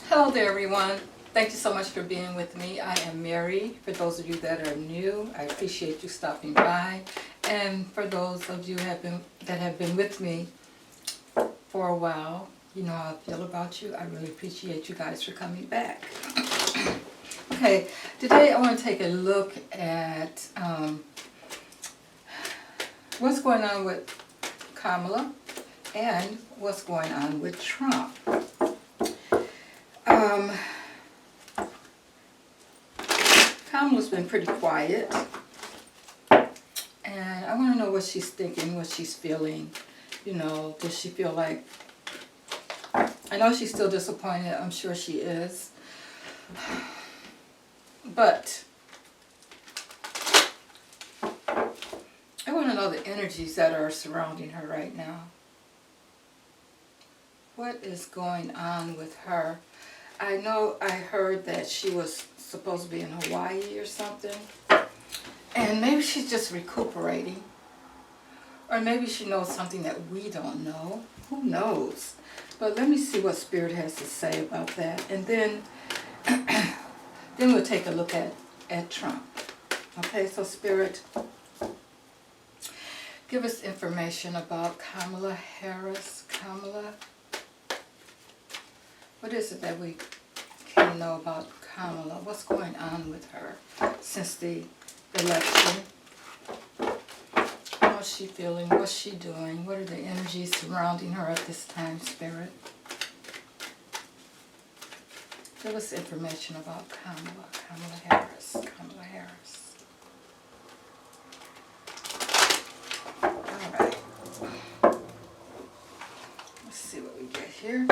Hello there everyone. Thank you so much for being with me. I am Mary. For those of you that are new, I appreciate you stopping by. And for those of you that have been with me for a while, you know how I feel about you. I really appreciate you guys for coming back. Okay, today I want to take a look at what's going on with Kamala and what's going on with Trump. Kamala's been pretty quiet, and I want to know what she's thinking, what she's feeling. You know, does she feel like, I know she's still disappointed, I'm sure she is, but I want to know the energies that are surrounding her right now. What is going on with her? I know I heard that she was supposed to be in Hawaii or something, and maybe she's just recuperating, or maybe she knows something that we don't know. Who knows? But let me see what Spirit has to say about that, and then then we'll take a look at Trump. Okay, so Spirit, give us information about Kamala Harris. Kamala, what is it that we can know about Kamala? What's going on with her since the election? How's she feeling? What's she doing? What are the energies surrounding her at this time, Spirit? Give us information about Kamala. Kamala Harris. Kamala Harris. All right. Let's see what we get here.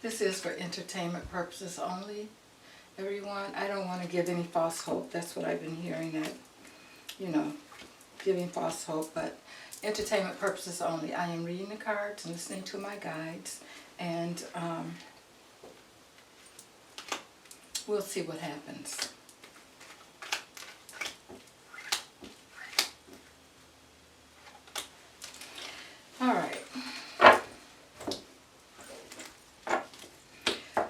This is for entertainment purposes only, everyone. I don't want to give any false hope. That's what I've been hearing, that, you know, giving false hope, but entertainment purposes only. I am reading the cards and listening to my guides, and we'll see what happens. All right.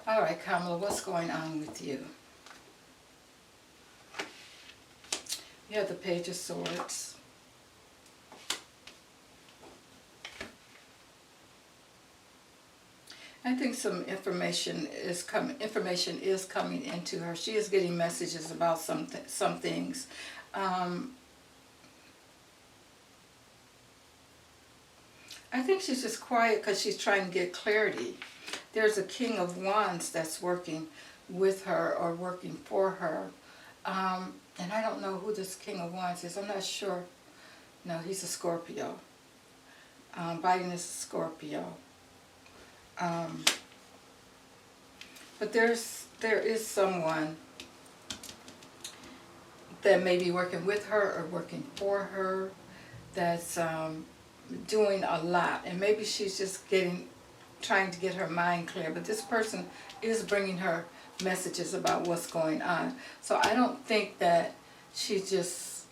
All right, Kamala, what's going on with you? You have the Page of Swords. I think some information is coming. Information is coming into her. She is getting messages about some things. I think she's just quiet because she's trying to get clarity. There's a King of Wands that's working with her or working for her. And I don't know who this King of Wands is. I'm not sure. No, he's a Scorpio. Biden is a Scorpio. But there is someone that may be working with her or working for her that's doing a lot. And maybe she's just trying to get her mind clear. But this person is bringing her messages about what's going on. So I don't think that she's just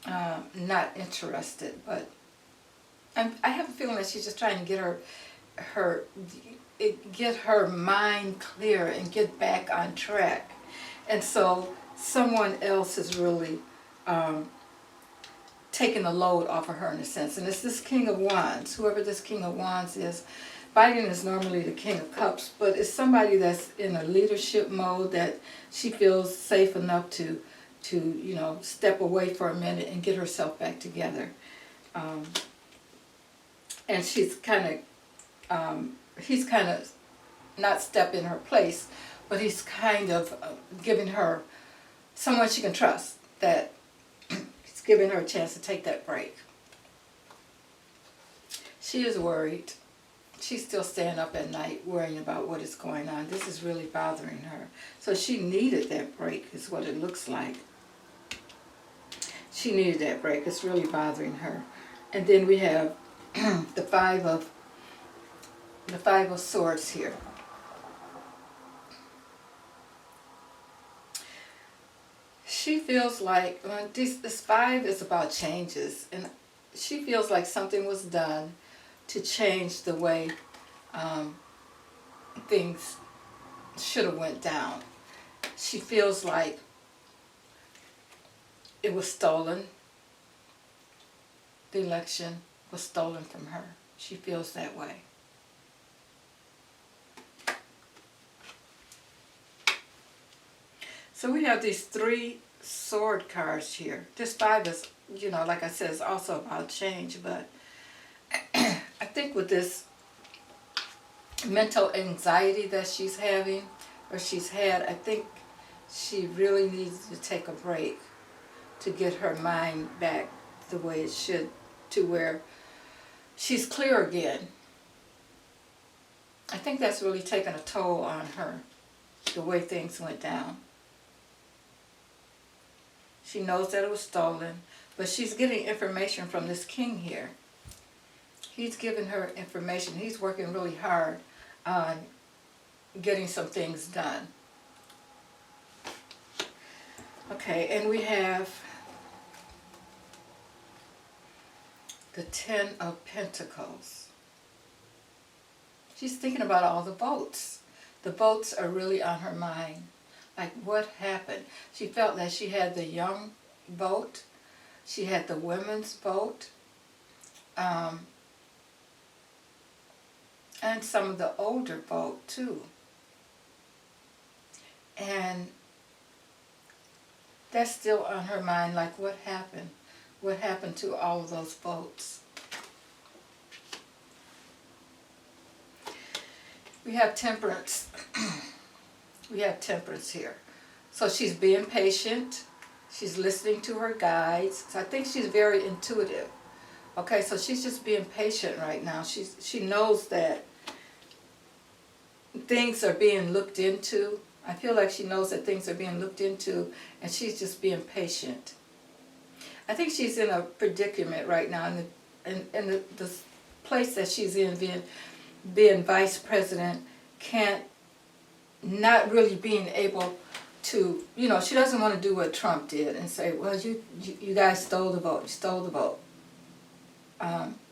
not interested, but I have a feeling that she's just trying to get her mind clear and get back on track. And so someone else is really taking the load off of her in a sense. And it's this King of Wands. Whoever this King of Wands is, Biden is normally the King of Cups, but it's somebody that's in a leadership mode that she feels safe enough to you know, step away for a minute and get herself back together. And she's he's kind of not step in her place, but he's kind of giving her someone she can trust, that he's giving her a chance to take that break. She is worried. She's still staying up at night worrying about what is going on. This is really bothering her. So she needed that break, is what it looks like. She needed that break. It's really bothering her. And then we have the Five of Swords here. She feels like this 5 is about changes, and she feels like something was done to change the way things should have went down. She feels like it was stolen. The election was stolen from her. She feels that way. So we have these 3 sword cards here. This 5 is, like I said, is also about change, but I think with this mental anxiety that she's having, or she's had, I think she really needs to take a break to get her mind back the way it should, to where she's clear again. I think that's really taken a toll on her, the way things went down. She knows that it was stolen, but she's getting information from this king here. He's giving her information. He's working really hard on getting some things done. Okay, and we have the 10 of Pentacles. She's thinking about all the votes. The votes are really on her mind. Like, what happened? She felt that she had the young vote. She had the women's vote. And some of the older vote, too. And that's still on her mind, like, what happened? What happened to all of those votes? We have Temperance. We have Temperance here. So she's being patient. She's listening to her guides. So I think she's very intuitive. Okay, so she's just being patient right now. She knows that things are being looked into. I feel like she knows that things are being looked into, and she's just being patient. I think she's in a predicament right now, and the place that she's in, being vice president, not really being able to, she doesn't want to do what Trump did and say, well, you guys stole the vote, you stole the vote.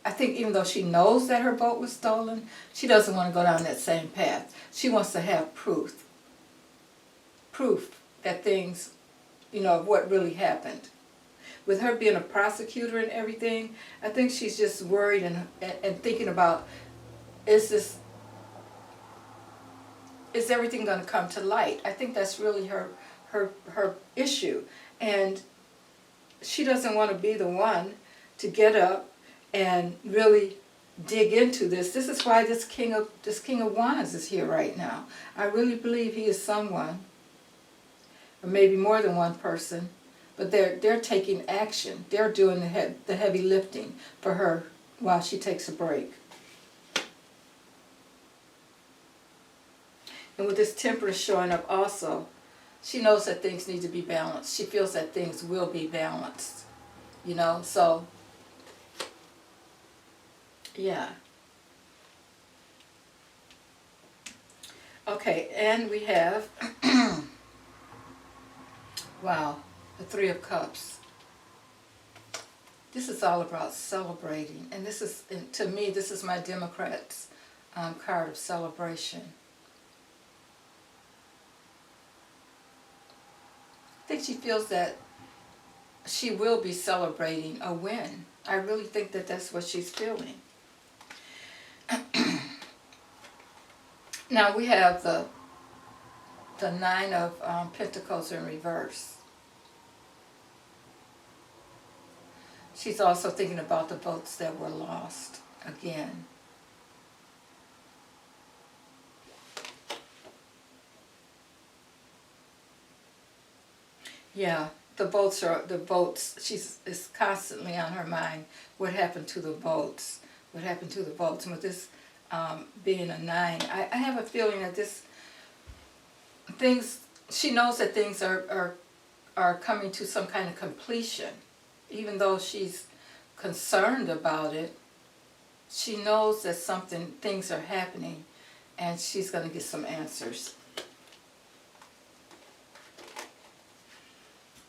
I think even though she knows that her vote was stolen, she doesn't want to go down that same path. She wants to have proof that things, of what really happened. With her being a prosecutor and everything, I think she's just worried and thinking about, is everything going to come to light? I think that's really her issue. And she doesn't want to be the one to get up and really dig into this. This is why this King of Wands is here right now. I really believe he is someone, or maybe more than one person, but they're taking action. They're doing the heavy lifting for her while she takes a break. And with this Temperance showing up also, she knows that things need to be balanced. She feels that things will be balanced. So, yeah. Okay, and we have, wow, the 3 of Cups. This is all about celebrating. And this is, to me, this is my Democrats card of celebration. I think she feels that she will be celebrating a win. I really think that that's what she's feeling. Now we have the 9 of Pentacles in reverse. She's also thinking about the votes that were lost again. Yeah, the votes, is constantly on her mind. What happened to the votes? What happened to the votes? And with this being a 9, I have a feeling that she knows that things are coming to some kind of completion. Even though she's concerned about it, she knows that things are happening, and she's going to get some answers.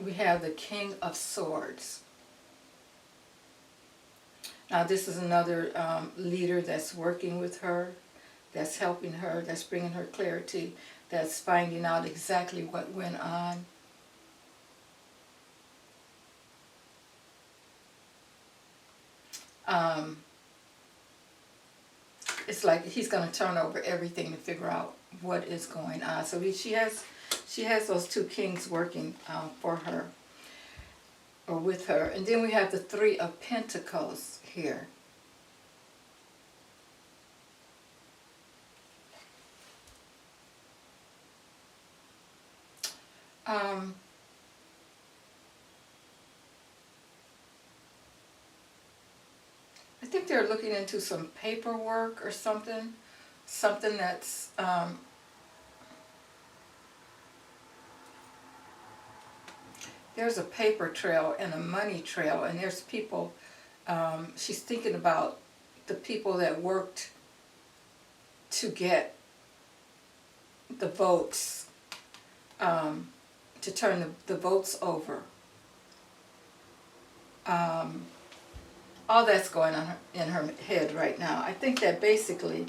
We have the King of Swords. Now this is another leader that's working with her, that's helping her, that's bringing her clarity, that's finding out exactly what went on. It's like he's going to turn over everything to figure out what is going on. So she has those two kings working for her, or with her. And then we have the Three of Pentacles here. I think they're looking into some paperwork or something. Something that's there's a paper trail and a money trail, and there's people, she's thinking about the people that worked to get the votes, to turn the votes over. All that's going on in her head right now. I think that basically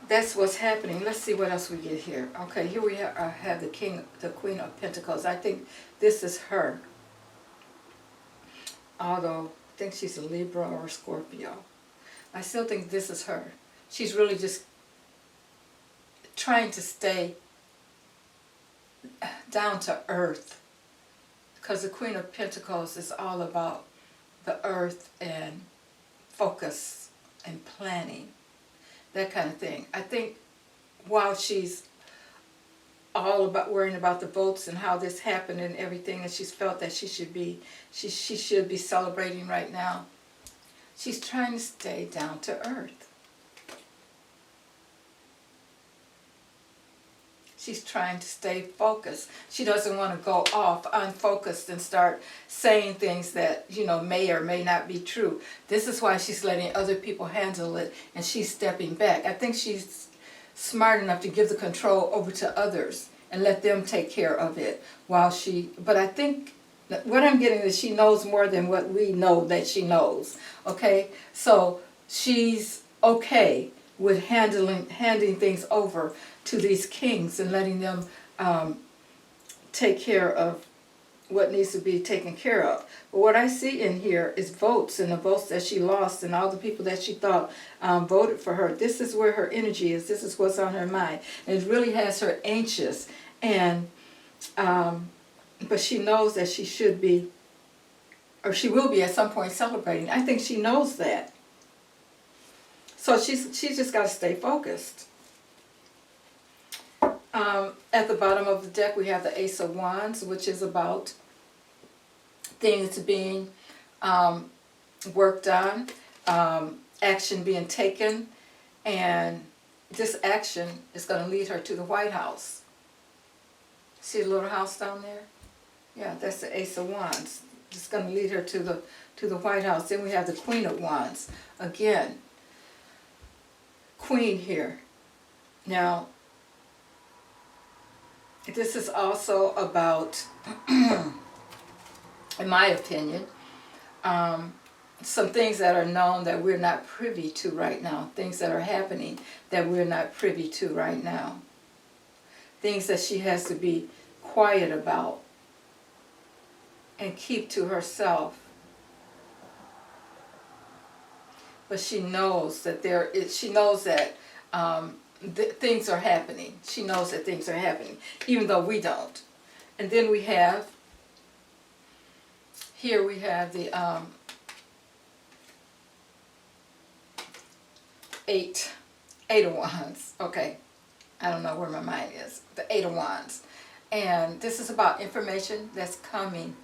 that's what's happening. Let's see what else we get here. Okay, here we have the Queen of Pentacles. I think this is her. Although I think she's a Libra or a Scorpio. I still think this is her. She's really just trying to stay down to earth. Because the Queen of Pentacles is all about the earth and focus and planning. That kind of thing. I think while she's all about worrying about the votes and how this happened and everything, and she's felt that she should be celebrating right now, she's trying to stay down to earth. She's trying to stay focused. She doesn't want to go off unfocused and start saying things that, may or may not be true. This is why she's letting other people handle it and she's stepping back. I think she's smart enough to give the control over to others and let them take care of it but I think what I'm getting is she knows more than what we know that she knows. Okay? So she's okay with handing things over to these kings and letting them take care of what needs to be taken care of. But what I see in here is votes, and the votes that she lost and all the people that she thought voted for her. This is where her energy is. This is what's on her mind. And it really has her anxious. And but she knows that she should be, or she will be at some point celebrating. I think she knows that. So she's just got to stay focused. At the bottom of the deck we have the Ace of Wands, which is about things being worked on, action being taken, and this action is going to lead her to the White House. See the little house down there? Yeah, that's the Ace of Wands. It's going to lead her to the White House. Then we have the Queen of Wands. Again, Queen here. Now, this is also about, in my opinion, some things that are known that we're not privy to right now. Things that are happening that we're not privy to right now. Things that she has to be quiet about and keep to herself. But she knows that things are happening. She knows that things are happening, even though we don't. And then we have, here we have the Eight of Wands. Okay, I don't know where my mind is. The Eight of Wands. And this is about information that's coming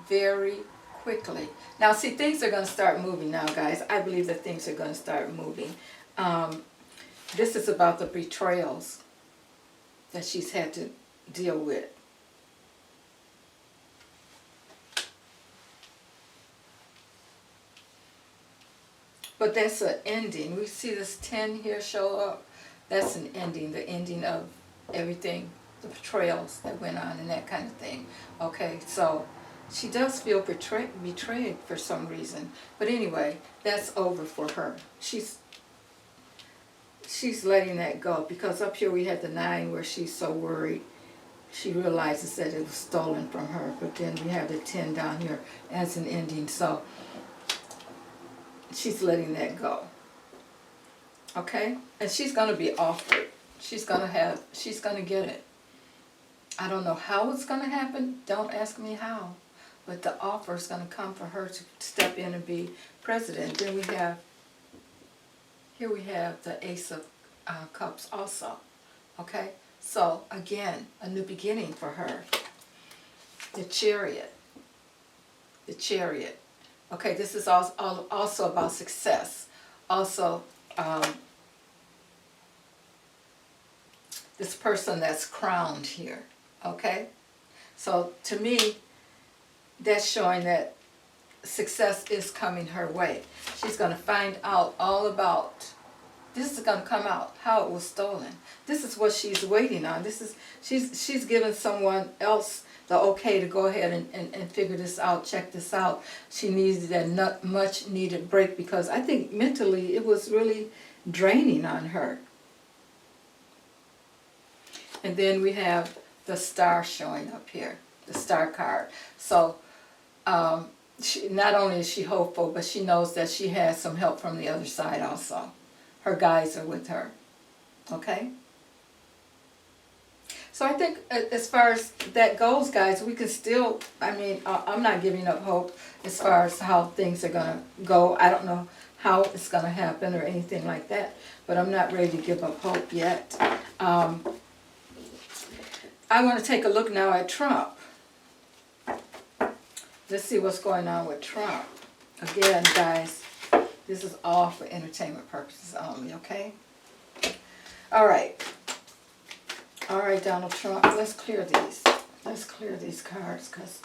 very quickly. Now, see, things are going to start moving now, guys. I believe that things are going to start moving. This is about the betrayals that she's had to deal with. But that's an ending. We see this 10 here show up. That's an ending, the ending of everything, the betrayals that went on and that kind of thing. Okay, so She does feel betrayed for some reason. But anyway, that's over for her. She's letting that go, because up here we had the 9 where she's so worried. She realizes that it was stolen from her, but then we have the 10 down here as an ending. So she's letting that go. Okay? And she's going to be offered. She's going to get it. I don't know how it's going to happen. Don't ask me how. But the offer is going to come for her to step in and be president. Then here we have the Ace of Cups also. Okay? So, again, a new beginning for her. The Chariot. The Chariot. Okay, this is also about success. Also, this person that's crowned here. Okay? So, to me, that's showing that success is coming her way. She's going to find out all about, this is going to come out, how it was stolen. This is what she's waiting on. She's giving someone else the okay to go ahead and figure this out, check this out. She needs that much needed break, because I think mentally it was really draining on her. And then we have the Star showing up here, the Star card. So not only is she hopeful, but she knows that she has some help from the other side also. Her guides are with her. Okay? So I think as far as that goes, guys, we can still, I'm not giving up hope as far as how things are going to go. I don't know how it's going to happen or anything like that, but I'm not ready to give up hope yet. I want to take a look now at Trump. Let's see what's going on with Trump. Again, guys, this is all for entertainment purposes only, okay? All right. All right, Donald Trump, let's clear these. Let's clear these cards, because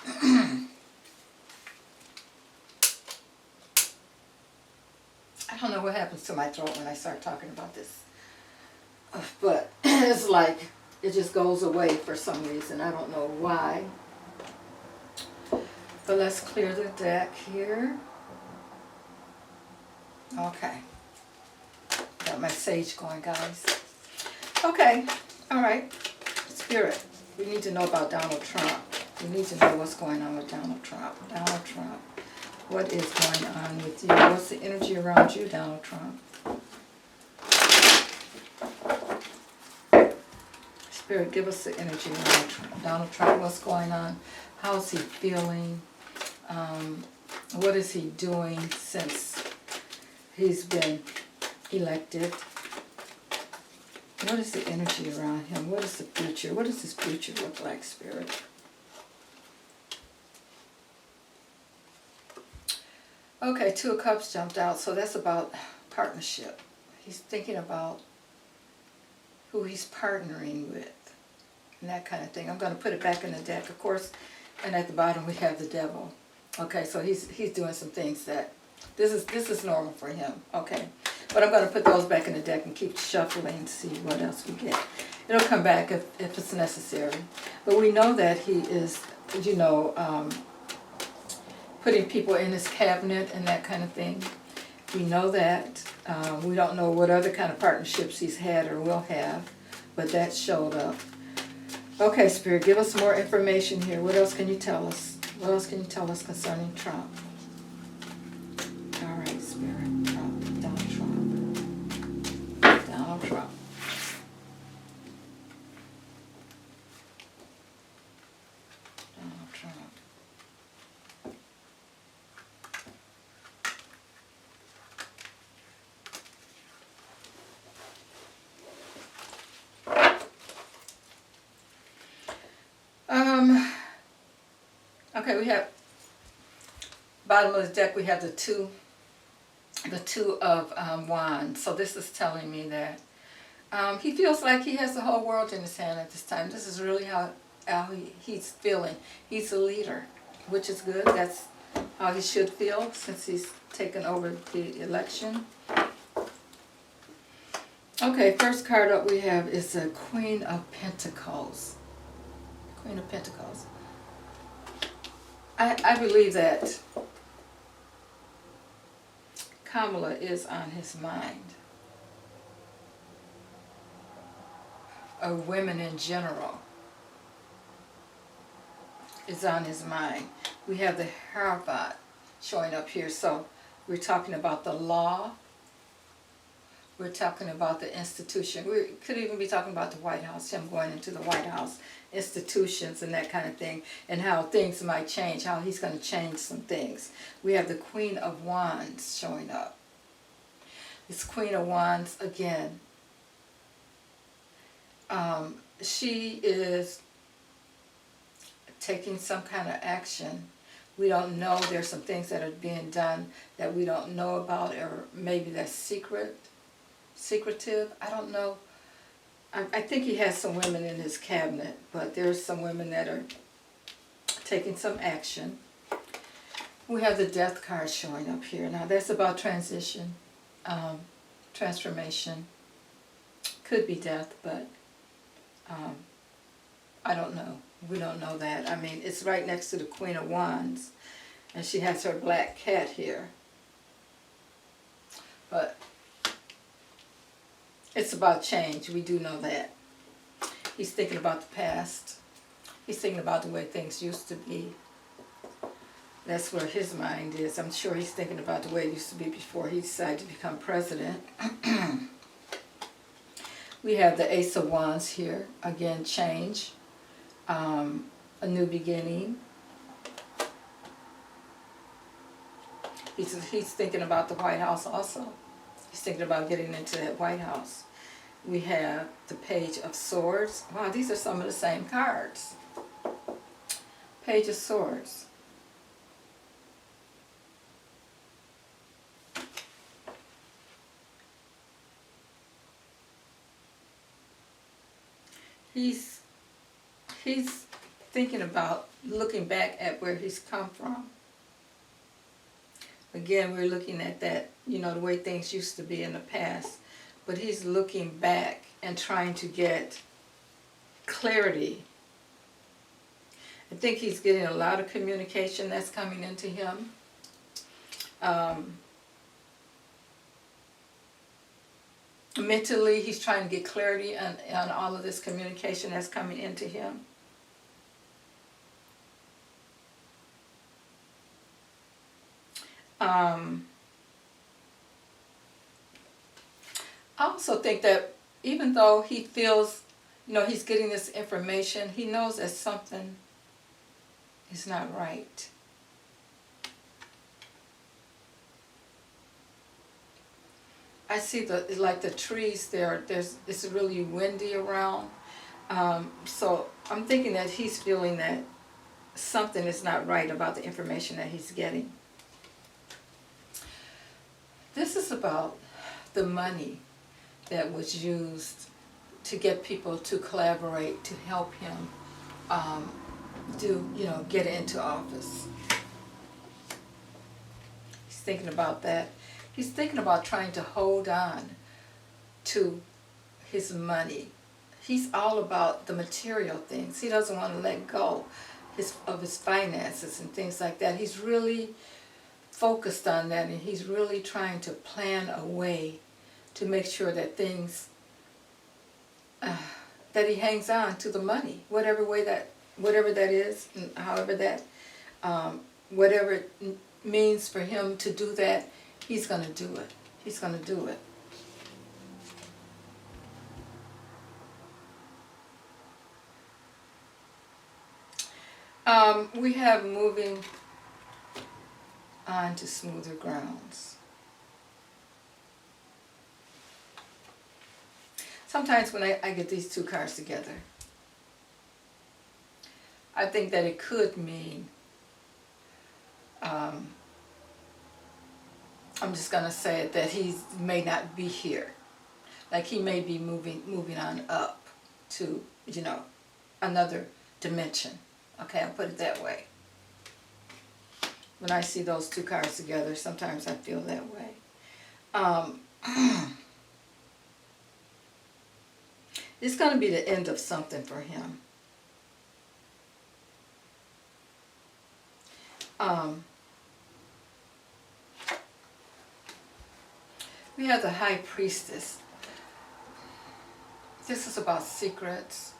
I don't know what happens to my throat when I start talking about this. But it's like it just goes away for some reason. I don't know why. But let's clear the deck here. Okay. Got my sage going, guys. Okay. All right. Spirit, we need to know about Donald Trump. We need to know what's going on with Donald Trump. Donald Trump. What is going on with you? What's the energy around you, Donald Trump? Spirit, give us the energy around Donald Trump. What's going on? How's he feeling? What is he doing since he's been elected? What is the energy around him? What is the future? What does his future look like, Spirit? Okay, 2 of Cups jumped out, so that's about partnership. He's thinking about who he's partnering with and that kind of thing. I'm going to put it back in the deck, of course, and at the bottom we have the Devil. Okay, so he's doing some things that, this is normal for him, okay? But I'm going to put those back in the deck and keep shuffling and see what else we get. It'll come back if it's necessary. But we know that he is, you know, putting people in his cabinet and that kind of thing. We know that. We don't know what other kind of partnerships he's had or will have, but that showed up. Okay, Spirit, give us more information here. What else can you tell us? What else can you tell us concerning Trump? All right, Spirit, Trump, Donald Trump. Donald Trump. Donald Trump. Okay, we have bottom of the deck. We have the two of wands. So this is telling me that he feels like he has the whole world in his hand at this time. This is really how he's feeling. He's a leader, which is good. That's how he should feel since he's taken over the election. Okay, first card up we have is the Queen of Pentacles. Queen of Pentacles. I believe that Kamala is on his mind, or women in general is on his mind. We have the Harvard showing up here, so we're talking about the law, we're talking about the institution. We could even be talking about the White House, him going into the White House, institutions and that kind of thing, and how things might change, how he's going to change some things. We have the Queen of Wands showing up. This Queen of Wands, again, she is taking some kind of action. We don't know. There's some things that are being done that we don't know about, or maybe that's secretive. I don't know. I think he has some women in his cabinet, but there's some women that are taking some action. We have the Death card showing up here. Now that's about transition, transformation. Could be death, but I don't know. We don't know that. I mean, it's right next to the Queen of Wands, and she has her black cat here. But it's about change. We do know that. He's thinking about the past. He's thinking about the way things used to be. That's where his mind is. I'm sure he's thinking about the way it used to be before he decided to become president. We have the Ace of Wands here. Again, change. A new beginning. He's thinking about the White House also. He's thinking about getting into that White House. We have the Page of Swords. Wow, these are some of the same cards. Page of Swords. He's thinking about looking back at where he's come from. Again, we're looking at that, you know, the way things used to be in the past. But he's looking back and trying to get clarity. I think he's getting a lot of communication that's coming into him. Mentally, he's trying to get clarity on all of this communication that's coming into him. I also think that even though he feels, you know, he's getting this information, he knows that something is not right. I see the trees there. It's really windy around. So I'm thinking that he's feeling that something is not right about the information that he's getting. This is about the money that was used to get people to collaborate to help him get into office. He's thinking about that. He's thinking about trying to hold on to his money. He's all about the material things. He doesn't want to let go of his finances and things like that. He's really focused on that, and he's really trying to plan a way to make sure that things, that he hangs on to the money, whatever that is, and however that, whatever it means for him to do that, he's going to do it. He's going to do it. We have moving on to smoother grounds. Sometimes when I get these two cards together, I think that it could mean, I'm just going to say it, that he may not be here. Like he may be moving on up to, another dimension. Okay, I'll put it that way. When I see those two cards together, sometimes I feel that way. It's going to be the end of something for him. We have the High Priestess. This is about secrets.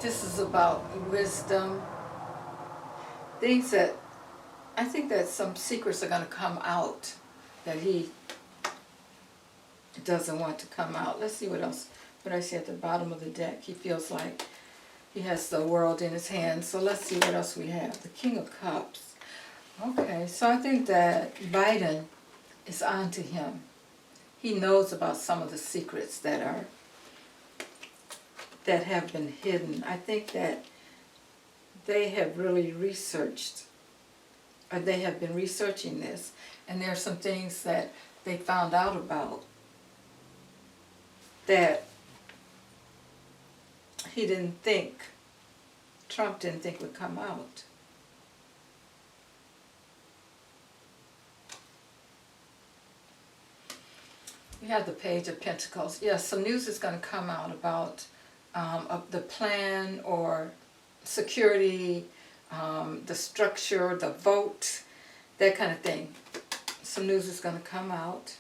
This is about wisdom. Things that, I think that some secrets are going to come out that he doesn't want to come out. Let's see what else. What I see at the bottom of the deck. He feels like he has the world in his hands. So let's see what else we have. The King of Cups. Okay, so I think that Biden is on to him. He knows about some of the secrets that have been hidden. I think that they have really researched, or they have been researching this, and there are some things that they found out about that he didn't think, Trump didn't think would come out. We have the Page of Pentacles. Yes, some news is going to come out about the plan or security, the structure, the vote, that kind of thing. Some news is going to come out.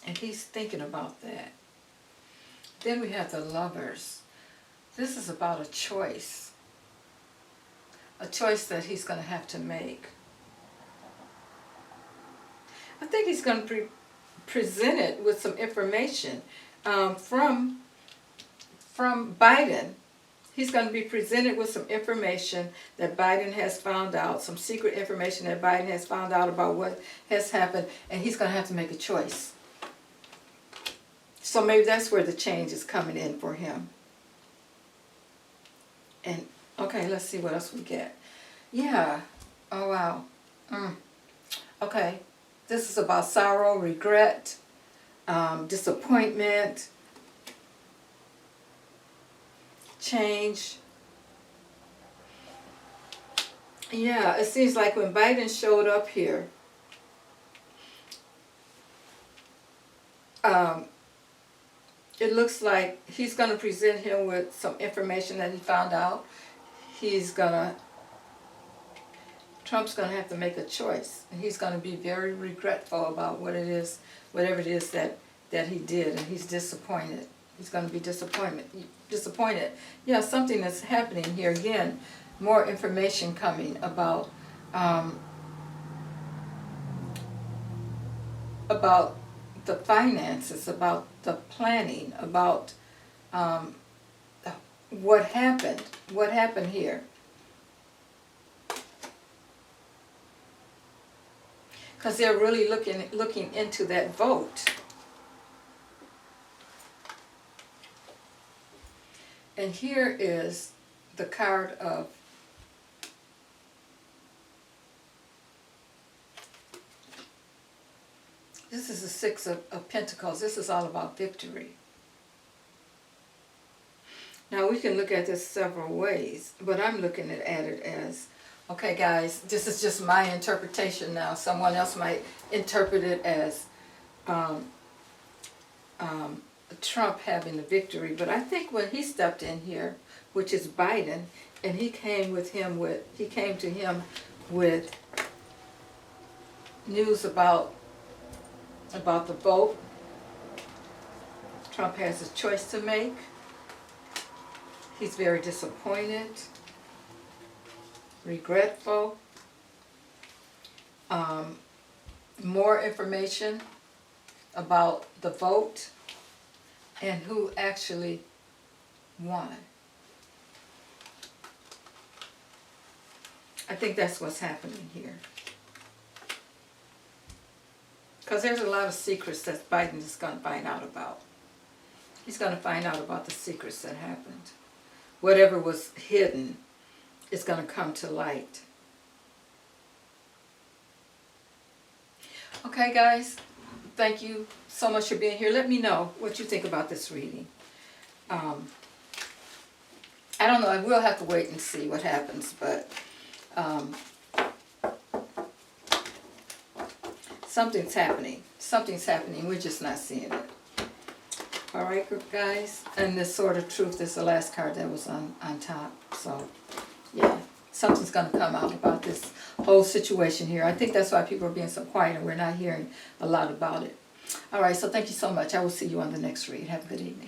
And he's thinking about that. Then we have the Lovers. This is about a choice. A choice that he's going to have to make. I think he's going to present it with some information from Biden. He's going to be presented with some information that Biden has found out, some secret information that Biden has found out about what has happened, and he's going to have to make a choice. So maybe that's where the change is coming in for him. And, okay, let's see what else we get. Yeah. Oh, wow. Okay. This is about sorrow, regret, disappointment, change. Yeah, it seems like when Biden showed up here, it looks like he's going to present him with some information that he found out. Trump's going to have to make a choice. And he's going to be very regretful about whatever it is that he did. And he's disappointed. He's going to be disappointed. Yeah, something that's happening here. Again, more information coming about the finances, about the planning, about what happened here. Because they're really looking into that vote. And here is the card of this is the Six of Pentacles. This is all about victory. Now we can look at this several ways, but I'm looking at it as, okay guys, this is just my interpretation now. Someone else might interpret it as Trump having the victory. But I think when he stepped in here, which is Biden, and he came to him with news about the vote. Trump has a choice to make. He's very disappointed, regretful. More information about the vote and who actually won. I think that's what's happening here. Because there's a lot of secrets that Biden is going to find out about. He's going to find out about the secrets that happened. Whatever was hidden is going to come to light. Okay, guys. Thank you so much for being here. Let me know what you think about this reading. I don't know. I will have to wait and see what happens, but Something's happening. Something's happening. We're just not seeing it. All right, guys. And this Sword of Truth is the last card that was on top. So, yeah. Something's going to come out about this whole situation here. I think that's why people are being so quiet and we're not hearing a lot about it. All right, so thank you so much. I will see you on the next read. Have a good evening.